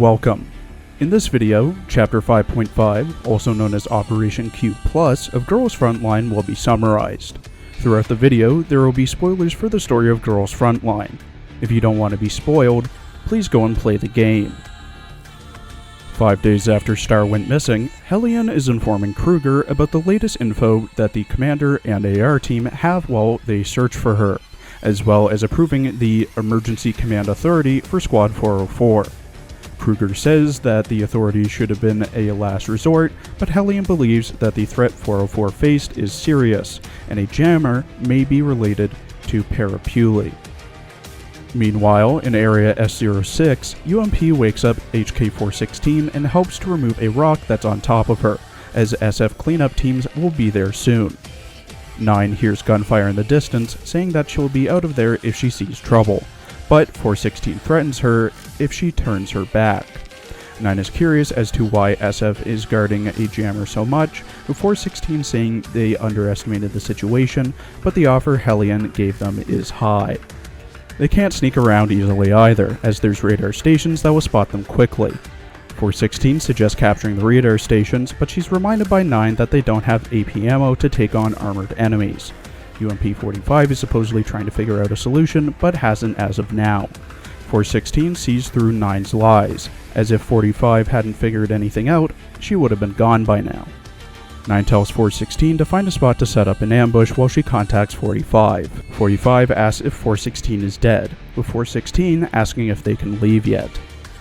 Welcome. In this video, Chapter 5.5, also known as Operation Q+, of Girls Frontline will be summarized. Throughout the video, there will be spoilers for the story of Girls Frontline. If you don't want to be spoiled, please go and play the game. 5 days after Star went missing, Hellion is informing Kruger about the latest info that the Commander and AR team have while they search for her, as well as approving the Emergency Command Authority for Squad 404. Kruger says that the authority should have been a last resort, but Hellion believes that the threat 404 faced is serious, and a jammer may be related to Parapuli. Meanwhile, in Area S06, UMP wakes up HK-416 and helps to remove a rock that's on top of her, as SF cleanup teams will be there soon. 9 hears gunfire in the distance, saying that she'll be out of there if she sees trouble, but 416 threatens her if she turns her back. 9 is curious as to why SF is guarding a jammer so much, with 416 saying they underestimated the situation, but the offer Hellion gave them is high. They can't sneak around easily either, as there's radar stations that will spot them quickly. 416 suggests capturing the radar stations, but she's reminded by 9 that they don't have AP ammo to take on armored enemies. UMP-45 is supposedly trying to figure out a solution, but hasn't as of now. 416 sees through 9's lies, as if 45 hadn't figured anything out, she would have been gone by now. 9 tells 416 to find a spot to set up an ambush while she contacts 45. 45 asks if 416 is dead, with 416 asking if they can leave yet.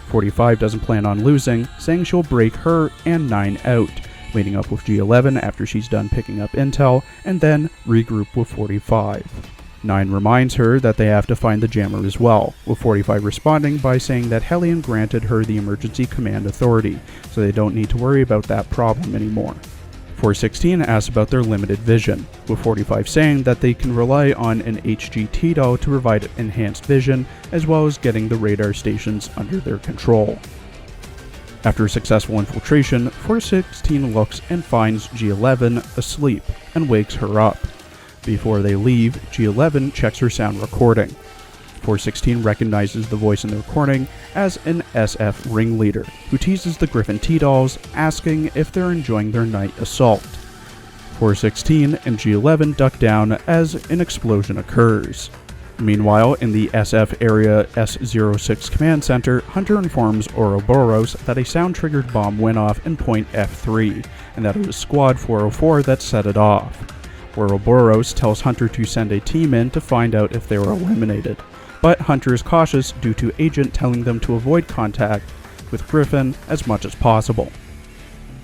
45 doesn't plan on losing, saying she'll break her and 9 out, meeting up with G11 after she's done picking up intel, and then regroup with 45. 9 reminds her that they have to find the jammer as well, with 45 responding by saying that Hellion granted her the Emergency Command Authority, so they don't need to worry about that problem anymore. 416 asks about their limited vision, with 45 saying that they can rely on an HG TDOL to provide enhanced vision, as well as getting the radar stations under their control. After a successful infiltration, 416 looks and finds G11 asleep, and wakes her up. Before they leave, G11 checks her sound recording. 416 recognizes the voice in the recording as an SF ringleader, who teases the Griffin T-Dolls, asking if they're enjoying their night assault. 416 and G11 duck down as an explosion occurs. Meanwhile, in the SF Area S06 Command Center, Hunter informs Ouroboros that a sound-triggered bomb went off in point F3, and that it was Squad 404 that set it off. Ouroboros tells Hunter to send a team in to find out if they were eliminated, but Hunter is cautious due to Agent telling them to avoid contact with Griffin as much as possible.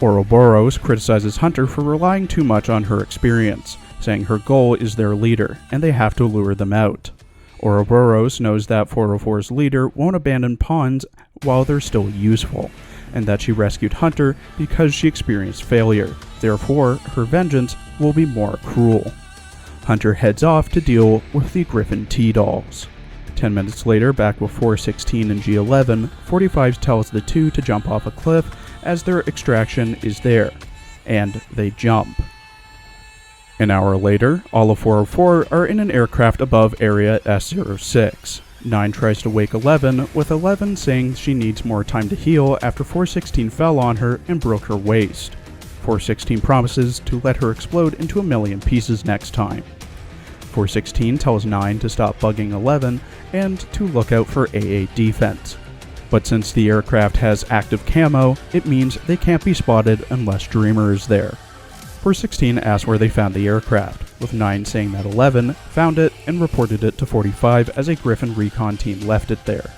Ouroboros criticizes Hunter for relying too much on her experience, saying her goal is their leader, and they have to lure them out. Ouroboros knows that 404's leader won't abandon pawns while they're still useful, and that she rescued Hunter because she experienced failure. Therefore, her vengeance will be more cruel. Hunter heads off to deal with the Griffin T-Dolls. 10 minutes later, back with 416 and G11, 45 tells the two to jump off a cliff as their extraction is there, and they jump. An hour later, all of 404 are in an aircraft above Area S06. 9 tries to wake 11, with 11 saying she needs more time to heal after 416 fell on her and broke her waist. 416 promises to let her explode into a million pieces next time. 416 tells 9 to stop bugging 11 and to look out for AA defense. But since the aircraft has active camo, it means they can't be spotted unless Dreamer is there. 416 asks where they found the aircraft, with 9 saying that 11 found it and reported it to 45 as a Griffin recon team left it there.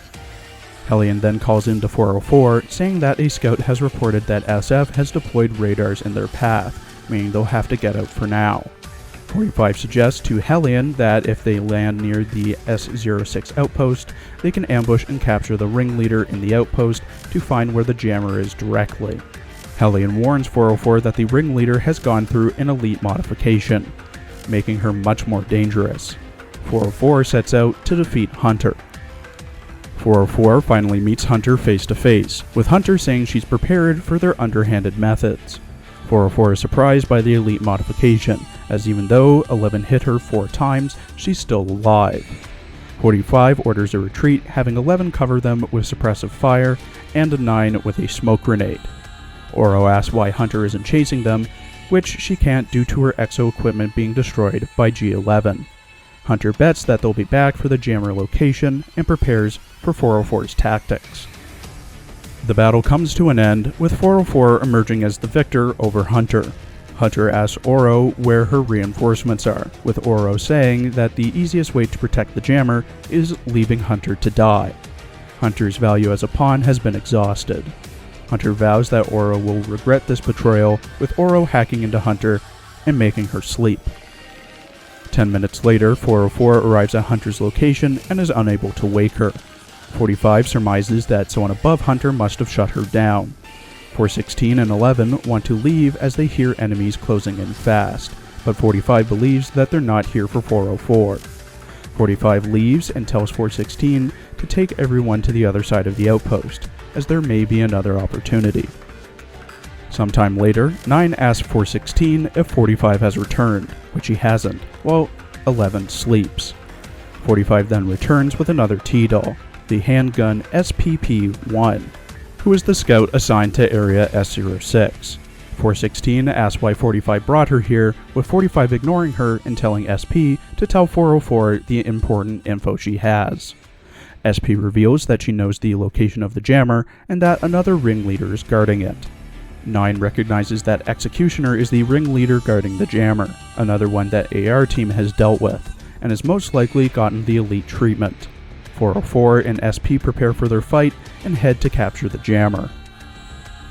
Hellion then calls into 404, saying that a scout has reported that SF has deployed radars in their path, meaning they'll have to get out for now. 45 suggests to Hellion that if they land near the S06 outpost, they can ambush and capture the ringleader in the outpost to find where the jammer is directly. Hellion warns 404 that the ringleader has gone through an elite modification, making her much more dangerous. 404 sets out to defeat Hunter. 404 finally meets Hunter face to face, with Hunter saying she's prepared for their underhanded methods. 404 is surprised by the elite modification, as even though 11 hit her 4 times, she's still alive. 45 orders a retreat, having 11 cover them with suppressive fire, and a 9 with a smoke grenade. Oro asks why Hunter isn't chasing them, which she can't due to her exo equipment being destroyed by G11. Hunter bets that they'll be back for the jammer location and prepares for 404's tactics. The battle comes to an end, with 404 emerging as the victor over Hunter. Hunter asks Oro where her reinforcements are, with Oro saying that the easiest way to protect the jammer is leaving Hunter to die. Hunter's value as a pawn has been exhausted. Hunter vows that Oro will regret this betrayal, with Oro hacking into Hunter and making her sleep. 10 minutes later, 404 arrives at Hunter's location and is unable to wake her. 45 surmises that someone above Hunter must have shut her down. 416 and 11 want to leave as they hear enemies closing in fast, but 45 believes that they're not here for 404. 45 leaves and tells 416 to take everyone to the other side of the outpost, as there may be another opportunity. Sometime later, 9 asks 416 if 45 has returned, which he hasn't, while 11 sleeps. 45 then returns with another T-Doll, the handgun SPP-1, who is the scout assigned to Area S06. 416 asks why 45 brought her here, with 45 ignoring her and telling SP to tell 404 the important info she has. SP reveals that she knows the location of the jammer and that another ringleader is guarding it. 9 recognizes that Executioner is the ringleader guarding the jammer, another one that AR team has dealt with, and has most likely gotten the elite treatment. 404 and SP prepare for their fight and head to capture the jammer.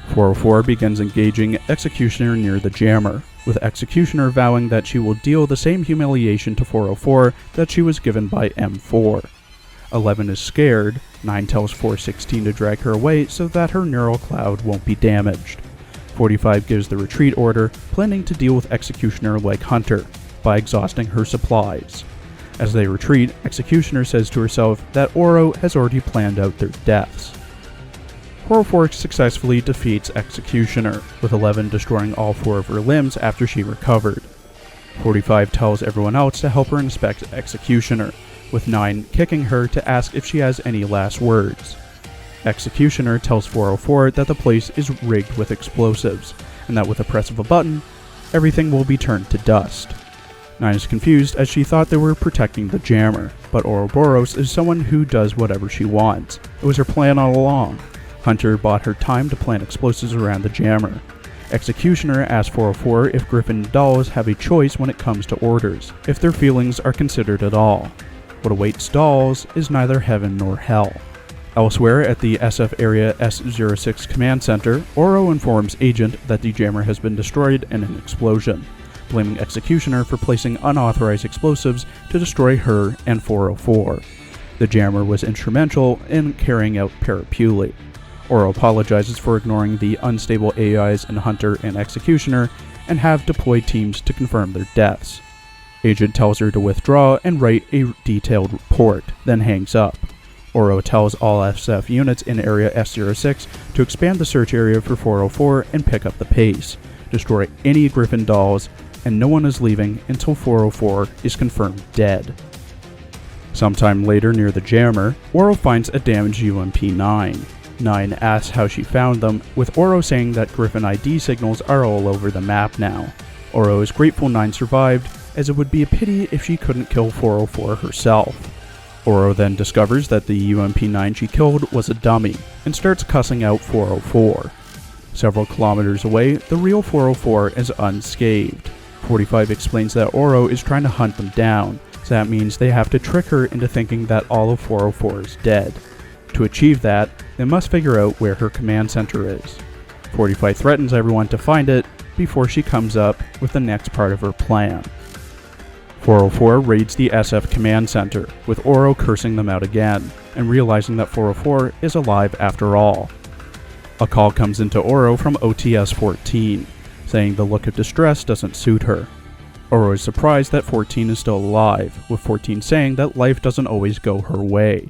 404 begins engaging Executioner near the jammer, with Executioner vowing that she will deal the same humiliation to 404 that she was given by M4. 11 is scared. 9 tells 416 to drag her away so that her neural cloud won't be damaged. 45 gives the retreat order, planning to deal with Executioner like Hunter, by exhausting her supplies. As they retreat, Executioner says to herself that Oro has already planned out their deaths. 404 successfully defeats Executioner, with 11 destroying all 4 of her limbs after she recovered. 45 tells everyone else to help her inspect Executioner, with 9 kicking her to ask if she has any last words. Executioner tells 404 that the place is rigged with explosives, and that with the press of a button, everything will be turned to dust. 9 is confused as she thought they were protecting the jammer, but Ouroboros is someone who does whatever she wants. It was her plan all along. Hunter bought her time to plant explosives around the jammer. Executioner asks 404 if Griffin dolls have a choice when it comes to orders, if their feelings are considered at all. What awaits dolls is neither heaven nor hell. Elsewhere at the SF Area S06 Command Center, Oro informs Agent that the jammer has been destroyed in an explosion, blaming Executioner for placing unauthorized explosives to destroy her and 404. The jammer was instrumental in carrying out Parapuli. Oro apologizes for ignoring the unstable AIs in Hunter and Executioner and have deployed teams to confirm their deaths. Agent tells her to withdraw and write a detailed report, then hangs up. Oro tells all SF units in Area S06 to expand the search area for 404 and pick up the pace, destroy any Griffin dolls, and no one is leaving until 404 is confirmed dead. Sometime later near the jammer, Oro finds a damaged UMP-9. 9 asks how she found them, with Oro saying that Griffin ID signals are all over the map now. Oro is grateful 9 survived, as it would be a pity if she couldn't kill 404 herself. Oro then discovers that the UMP-9 she killed was a dummy, and starts cussing out 404. Several kilometers away, the real 404 is unscathed. 45 explains that Oro is trying to hunt them down, so that means they have to trick her into thinking that all of 404 is dead. To achieve that, they must figure out where her command center is. 45 threatens everyone to find it before she comes up with the next part of her plan. 404 raids the SF command center, with Oro cursing them out again, and realizing that 404 is alive after all. A call comes into Oro from OTS-14, saying the look of distress doesn't suit her. Oro is surprised that 14 is still alive, with 14 saying that life doesn't always go her way.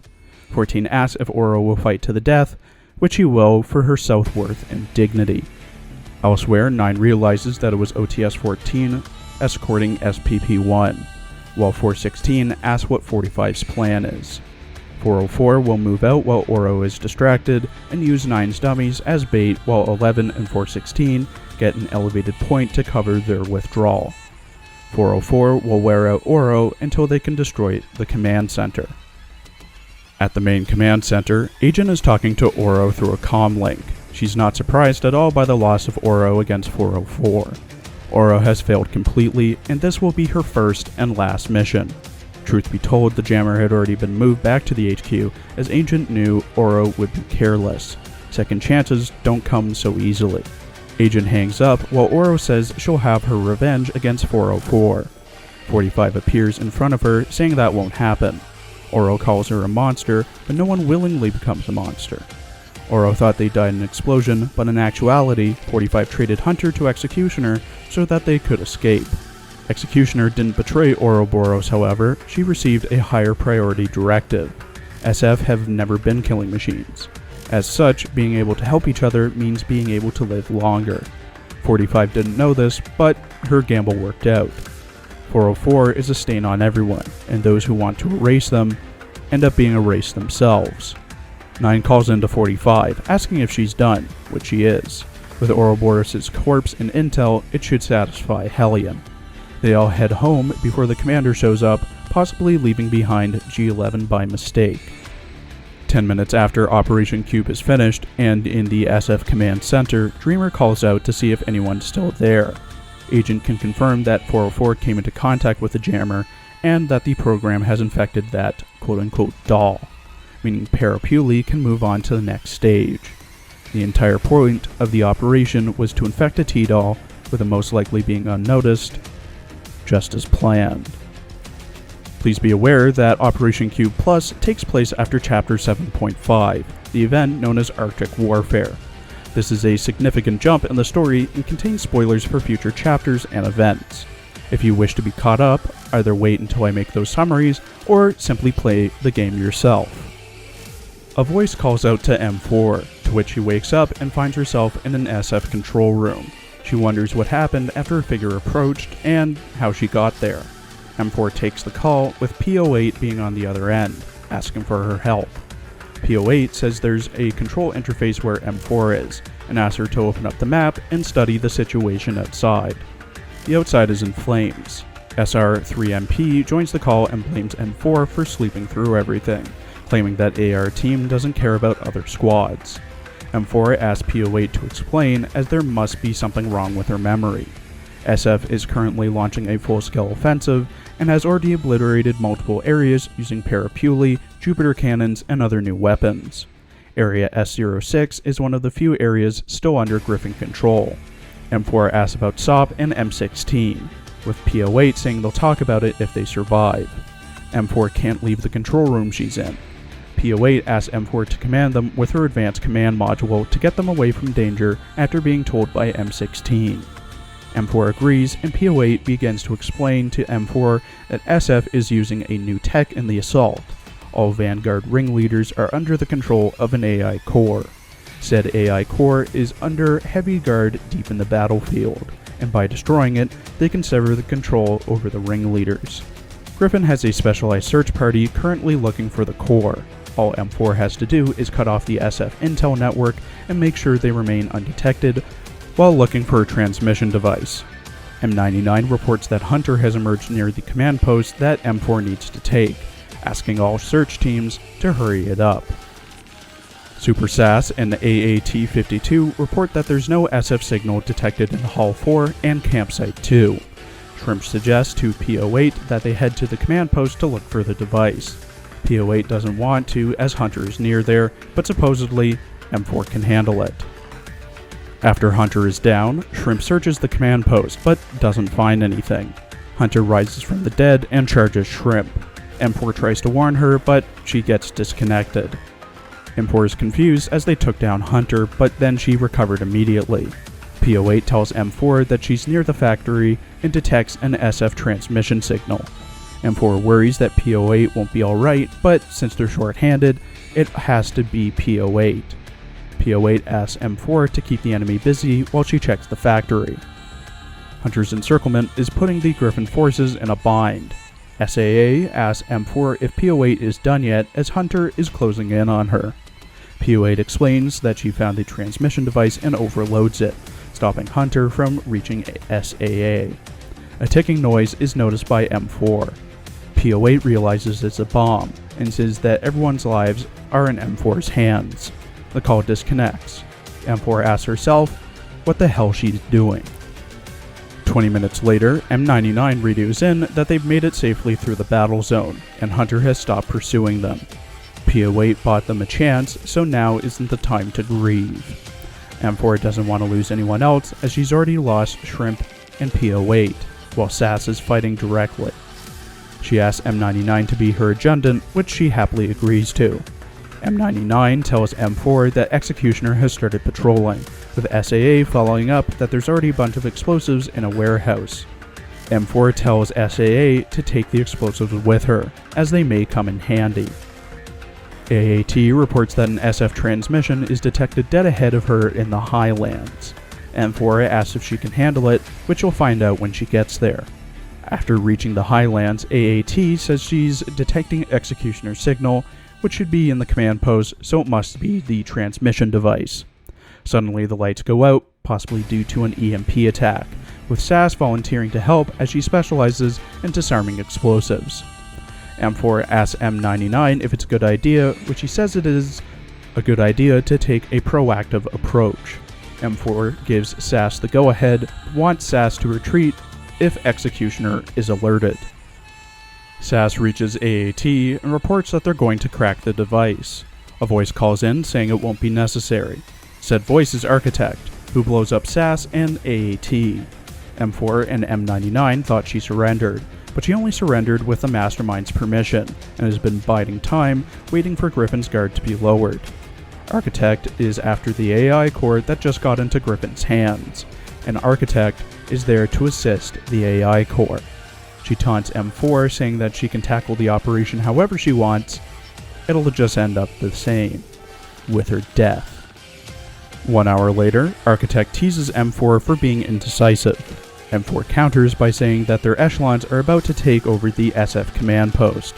14 asks if Oro will fight to the death, which he will for her self-worth and dignity. Elsewhere, 9 realizes that it was OTS-14 escorting SPP-1. while 416 asks what 45's plan is. 404 will move out while Oro is distracted and use 9's dummies as bait, while 11 and 416 get an elevated point to cover their withdrawal. 404 will wear out Oro until they can destroy the command center. At the main command center, Agent is talking to Oro through a comm link. She's not surprised at all by the loss of Oro against 404. Oro has failed completely, and this will be her first and last mission. Truth be told, the jammer had already been moved back to the HQ, as Agent knew Oro would be careless. Second chances don't come so easily. Agent hangs up while Oro says she'll have her revenge against 404. 45 appears in front of her, saying that won't happen. Oro calls her a monster, but no one willingly becomes a monster. Oro thought they died in an explosion, but in actuality, 45 traded Hunter to Executioner so that they could escape. Executioner didn't betray Ouroboros, however. She received a higher priority directive. SF have never been killing machines. As such, being able to help each other means being able to live longer. 45 didn't know this, but her gamble worked out. 404 is a stain on everyone, and those who want to erase them end up being erased themselves. 9 calls into 45, asking if she's done, which she is. With Ouroboros' corpse and intel, it should satisfy Hellion. They all head home before the commander shows up, possibly leaving behind G11 by mistake. 10 minutes after Operation Cube is finished, and in the SF Command Center, Dreamer calls out to see if anyone's still there. Agent can confirm that 404 came into contact with the jammer, and that the program has infected that quote-unquote doll, meaning Parapuli can move on to the next stage. The entire point of the operation was to infect a T-doll, with it most likely being unnoticed, just as planned. Please be aware that Operation Cube Plus takes place after Chapter 7.5, the event known as Arctic Warfare. This is a significant jump in the story and contains spoilers for future chapters and events. If you wish to be caught up, either wait until I make those summaries, or simply play the game yourself. A voice calls out to M4, to which she wakes up and finds herself in an SF control room. She wonders what happened after a figure approached, and how she got there. M4 takes the call, with P08 being on the other end, asking for her help. P08 says there's a control interface where M4 is, and asks her to open up the map and study the situation outside. The outside is in flames. SR3MP joins the call and blames M4 for sleeping through everything, claiming that AR team doesn't care about other squads. M4 asks P08 to explain, as there must be something wrong with her memory. SF is currently launching a full-scale offensive, and has already obliterated multiple areas using Parapuli, Jupiter cannons, and other new weapons. Area S06 is one of the few areas still under Griffin control. M4 asks about SOP and M16, with P08 saying they'll talk about it if they survive. M4 can't leave the control room she's in. P08 asks M4 to command them with her advanced command module to get them away from danger after being told by M16. M4 agrees, and P08 begins to explain to M4 that SF is using a new tech in the assault. All Vanguard ringleaders are under the control of an AI core. Said AI core is under heavy guard deep in the battlefield, and by destroying it, they can sever the control over the ringleaders. Griffin has a specialized search party currently looking for the core. All M4 has to do is cut off the SF intel network and make sure they remain undetected while looking for a transmission device. M99 reports that Hunter has emerged near the command post that M4 needs to take, asking all search teams to hurry it up. Super SAS and AAT-52 report that there's no SF signal detected in Hall 4 and Campsite 2. Shrimp suggests to P08 that they head to the command post to look for the device. P08 doesn't want to, as Hunter is near there, but supposedly M4 can handle it. After Hunter is down, Shrimp searches the command post, but doesn't find anything. Hunter rises from the dead and charges Shrimp. M4 tries to warn her, but she gets disconnected. M4 is confused as they took down Hunter, but then she recovered immediately. P08 tells M4 that she's near the factory and detects an SF transmission signal. M4 worries that P08 won't be alright, but since they're short-handed, it has to be P08. P08 asks M4 to keep the enemy busy while she checks the factory. Hunter's encirclement is putting the Griffin forces in a bind. SAA asks M4 if P08 is done yet, as Hunter is closing in on her. P08 explains that she found the transmission device and overloads it, stopping Hunter from reaching SAA. A ticking noise is noticed by M4. P08 realizes it's a bomb and says that everyone's lives are in M4's hands. The call disconnects. M4 asks herself what the hell she's doing. 20 minutes later, M99 radios in that they've made it safely through the battle zone, and Hunter has stopped pursuing them. P08 bought them a chance, so now isn't the time to grieve. M4 doesn't want to lose anyone else, as she's already lost Shrimp and P08, while Sass is fighting directly. She asks M99 to be her adjutant, which she happily agrees to. M99 tells M4 that Executioner has started patrolling, with SAA following up that there's already a bunch of explosives in a warehouse. M4 tells SAA to take the explosives with her, as they may come in handy. AAT reports that an SF transmission is detected dead ahead of her in the Highlands. M4 asks if she can handle it, which she'll find out when she gets there. After reaching the Highlands, AAT says she's detecting Executioner's signal, which should be in the command post, so it must be the transmission device. Suddenly the lights go out, possibly due to an EMP attack, with Sass volunteering to help as she specializes in disarming explosives. M4 asks M99 if it's a good idea, which he says it is a good idea to take a proactive approach. M4 gives Sass the go-ahead, wants Sass to retreat if Executioner is alerted. Sass reaches AAT and reports that they're going to crack the device. A voice calls in saying it won't be necessary. Said voice is Architect, who blows up Sass and AAT. M4 and M99 thought she surrendered, but she only surrendered with the Mastermind's permission, and has been biding time, waiting for Griffin's guard to be lowered. Architect is after the AI core that just got into Griffin's hands, and Architect is there to assist the AI core. She taunts M4, saying that she can tackle the operation however she wants. It'll just end up the same, with her death. 1 hour later, Architect teases M4 for being indecisive. M4 counters by saying that their echelons are about to take over the SF command post.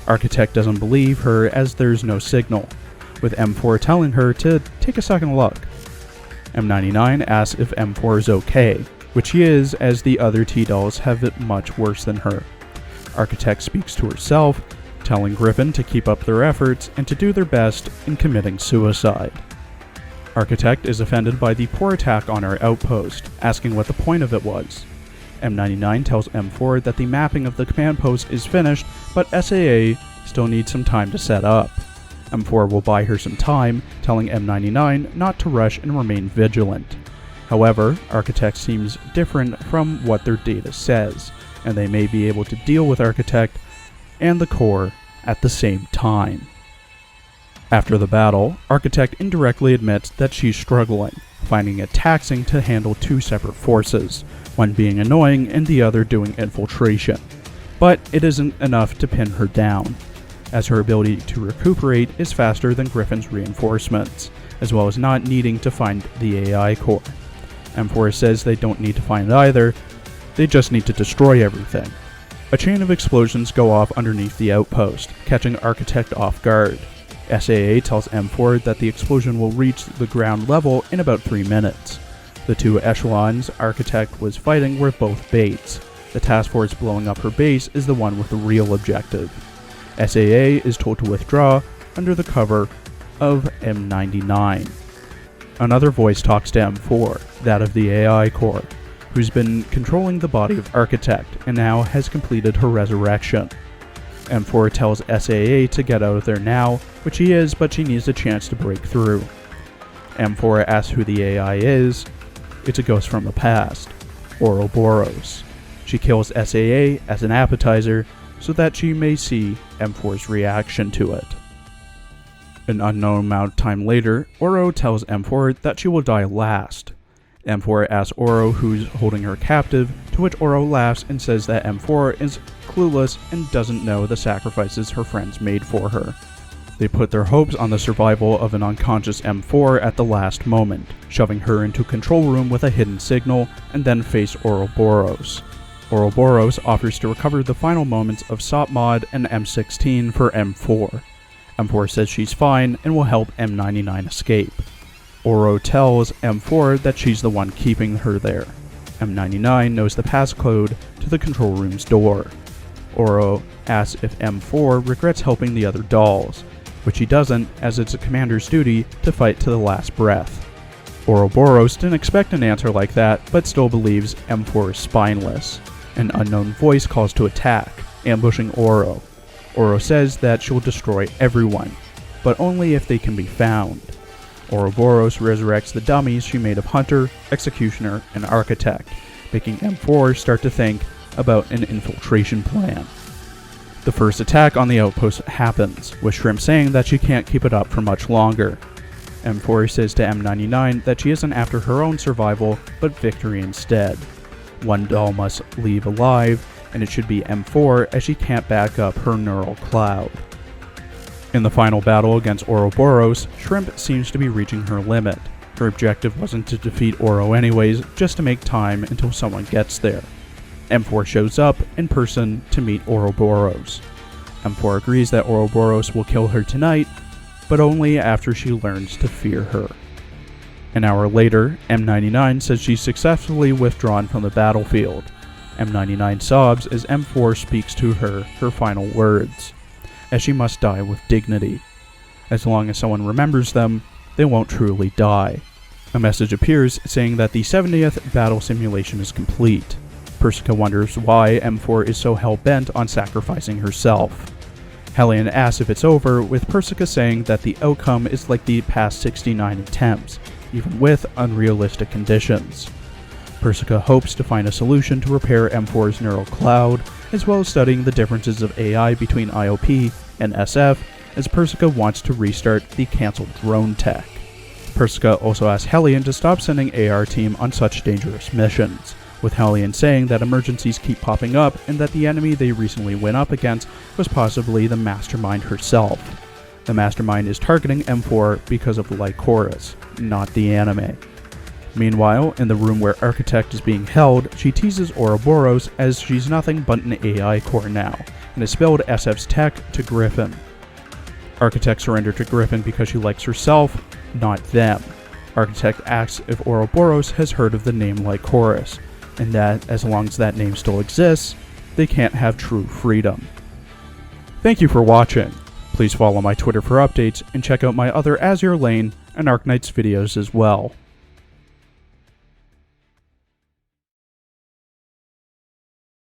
Architect doesn't believe her as there's no signal, with M4 telling her to take a second look. M99 asks if M4 is okay, which he is, as the other T-Dolls have it much worse than her. Architect speaks to herself, telling Griffin to keep up their efforts and to do their best in committing suicide. Architect is offended by the poor attack on her outpost, asking what the point of it was. M99 tells M4 that the mapping of the command post is finished, but SAA still needs some time to set up. M4 will buy her some time, telling M99 not to rush and remain vigilant. However, Architect seems different from what their data says, and they may be able to deal with Architect and the core at the same time. After the battle, Architect indirectly admits that she's struggling, finding it taxing to handle two separate forces, one being annoying and the other doing infiltration. But it isn't enough to pin her down, as her ability to recuperate is faster than Griffin's reinforcements, as well as not needing to find the AI core. M4 says they don't need to find it either, they just need to destroy everything. A chain of explosions go off underneath the outpost, catching Architect off guard. SAA tells M4 that the explosion will reach the ground level in about 3 minutes. The two echelons Architect was fighting were both baits. The task force blowing up her base is the one with the real objective. SAA is told to withdraw under the cover of M99. Another voice talks to M4, that of the AI core, who's been controlling the body of Architect and now has completed her resurrection. M4 tells SAA to get out of there now, which he is, but she needs a chance to break through. M4 asks who the AI is. It's a ghost from the past, Ouroboros. She kills SAA as an appetizer so that she may see M4's reaction to it. An unknown amount of time later, Oro tells M4 that she will die last. M4 asks Oro who's holding her captive, to which Oro laughs and says that M4 is clueless and doesn't know the sacrifices her friends made for her. They put their hopes on the survival of an unconscious M4 at the last moment, shoving her into a control room with a hidden signal, and then face Ouroboros. Ouroboros offers to recover the final moments of SOP Mod and M16 for M4. M4 says she's fine and will help M99 escape. Ouro tells M4 that she's the one keeping her there. M99 knows the passcode to the control room's door. Ouro asks if M4 regrets helping the other dolls, which he doesn't, as it's a commander's duty to fight to the last breath. Ouroboros didn't expect an answer like that, but still believes M4 is spineless. An unknown voice calls to attack, ambushing Ouro. Ouro says that she'll destroy everyone, but only if they can be found. Ouroboros resurrects the dummies she made of Hunter, Executioner, and Architect, making M4 start to think about an infiltration plan. The first attack on the outpost happens, with Shrimp saying that she can't keep it up for much longer. M4 says to M99 that she isn't after her own survival, but victory instead. One doll must leave alive, and it should be M4 as she can't back up her neural cloud. In the final battle against Ouroboros, Shrimp seems to be reaching her limit. Her objective wasn't to defeat Ouro anyways, just to make time until someone gets there. M4 shows up in person to meet Ouroboros. M4 agrees that Ouroboros will kill her tonight, but only after she learns to fear her. An hour later, M99 says she's successfully withdrawn from the battlefield. M99 sobs as M4 speaks to her final words, as she must die with dignity. As long as someone remembers them, they won't truly die. A message appears saying that the 70th battle simulation is complete. Persica wonders why M4 is so hell-bent on sacrificing herself. Hellion asks if it's over, with Persica saying that the outcome is like the past 69 attempts, even with unrealistic conditions. Persica hopes to find a solution to repair M4's neural cloud, as well as studying the differences of AI between IOP and SF, as Persica wants to restart the cancelled drone tech. Persica also asks Hellion to stop sending AR team on such dangerous missions, with Hellion saying that emergencies keep popping up and that the enemy they recently went up against was possibly the Mastermind herself. The Mastermind is targeting M4 because of Lycoris, not the anime. Meanwhile, in the room where Architect is being held, she teases Ouroboros as she's nothing but an AI core now, and has spilled SF's tech to Griffin. Architect surrendered to Griffin because she likes herself, not them. Architect asks if Ouroboros has heard of the name Lycoris, and that as long as that name still exists, they can't have true freedom. Thank you for watching. Please follow my Twitter for updates, and check out my other Azure Lane and Arknights videos as well.